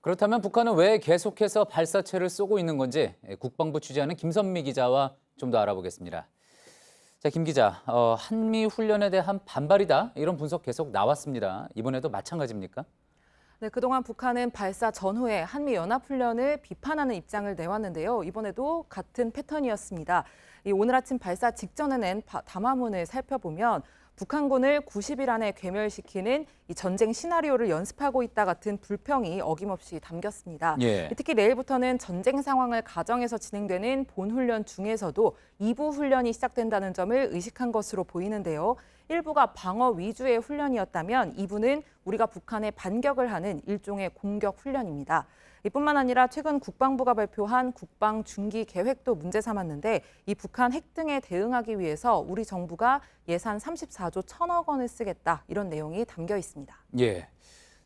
그렇다면 북한은 왜 계속해서 발사체를 쏘고 있는 건지 국방부 취재하는 김선미 기자와 좀 더 알아보겠습니다. 자, 김 기자, 한미 훈련에 대한 반발이다 이런 분석 계속 나왔습니다. 이번에도 마찬가지입니까? 네, 그동안 북한은 발사 전후에 한미 연합훈련을 비판하는 입장을 내왔는데요. 이번에도 같은 패턴이었습니다. 오늘 아침 발사 직전에 낸 담화문을 살펴보면 북한군을 90일 안에 괴멸시키는 이 전쟁 시나리오를 연습하고 있다 같은 불평이 어김없이 담겼습니다. 예. 특히 내일부터는 전쟁 상황을 가정해서 진행되는 본훈련 중에서도 2부 훈련이 시작된다는 점을 의식한 것으로 보이는데요. 일부가 방어 위주의 훈련이었다면 2부는 우리가 북한에 반격을 하는 일종의 공격 훈련입니다. 이뿐만 아니라 최근 국방부가 발표한 국방 중기 계획도 문제 삼았는데 이 북한 핵 등에 대응하기 위해서 우리 정부가 예산 34조 1천억 원을 쓰겠다 이런 내용이 담겨 있습니다. 예.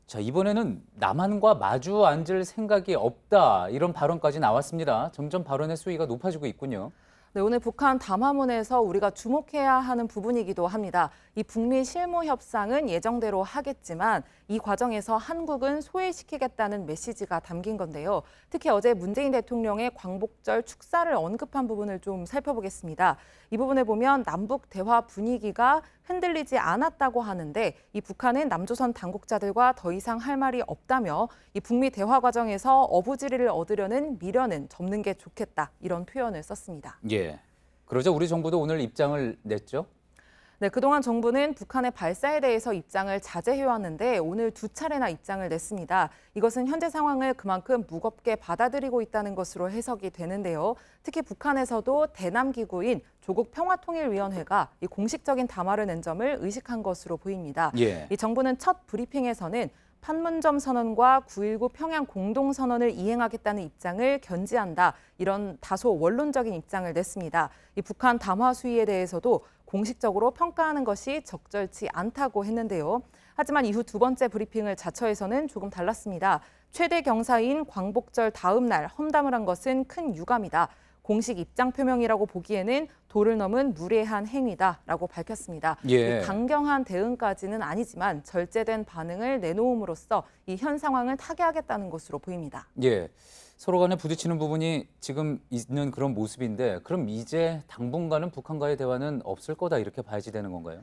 자, 이번에는 남한과 마주 앉을 생각이 없다 이런 발언까지 나왔습니다. 점점 발언의 수위가 높아지고 있군요. 네, 오늘 북한 담화문에서 우리가 주목해야 하는 부분이기도 합니다. 이 북미 실무 협상은 예정대로 하겠지만 이 과정에서 한국은 소외시키겠다는 메시지가 담긴 건데요. 특히 어제 문재인 대통령의 광복절 축사를 언급한 부분을 좀 살펴보겠습니다. 이 부분에 보면 남북 대화 분위기가 흔들리지 않았다고 하는데 이 북한은 남조선 당국자들과 더 이상 할 말이 없다며 이 북미 대화 과정에서 어부지리를 얻으려는 미련은 접는 게 좋겠다 이런 표현을 썼습니다. 예. 그러자 우리 정부도 오늘 입장을 냈죠. 네, 그동안 정부는 북한의 발사에 대해서 입장을 자제해왔는데 오늘 두 차례나 입장을 냈습니다. 이것은 현재 상황을 그만큼 무겁게 받아들이고 있다는 것으로 해석이 되는데요. 특히 북한에서도 대남기구인 조국평화통일위원회가 이 공식적인 담화를 낸 점을 의식한 것으로 보입니다. 예. 이 정부는 첫 브리핑에서는 판문점 선언과 9.19 평양 공동선언을 이행하겠다는 입장을 견지한다. 이런 다소 원론적인 입장을 냈습니다. 이 북한 담화 수위에 대해서도 공식적으로 평가하는 것이 적절치 않다고 했는데요. 하지만 이후 두 번째 브리핑을 자처에서는 조금 달랐습니다. 최대 경사인 광복절 다음 날 험담을 한 것은 큰 유감이다. 공식 입장 표명이라고 보기에는 도를 넘은 무례한 행위다라고 밝혔습니다. 예. 강경한 대응까지는 아니지만 절제된 반응을 내놓음으로써 이 현 상황을 타개하겠다는 것으로 보입니다. 예. 서로 간에 부딪히는 부분이 지금 있는 그런 모습인데 그럼 이제 당분간은 북한과의 대화는 없을 거다 이렇게 봐야지 되는 건가요?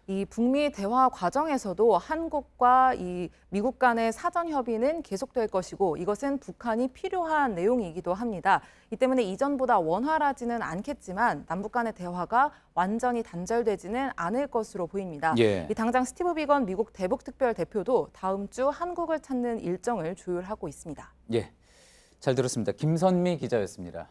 이 북미 대화 과정에서도 한국과 이 미국 간의 사전 협의는 계속될 것이고 이것은 북한이 필요한 내용이기도 합니다. 이 때문에 이전보다 원활하지는 않겠지만 남북 간의 대화가 완전히 단절되지는 않을 것으로 보입니다. 예. 이 당장 스티브 비건 미국 대북특별 대표도 다음 주 한국을 찾는 일정을 조율하고 있습니다. 예. 잘 들었습니다. 김선미 기자였습니다.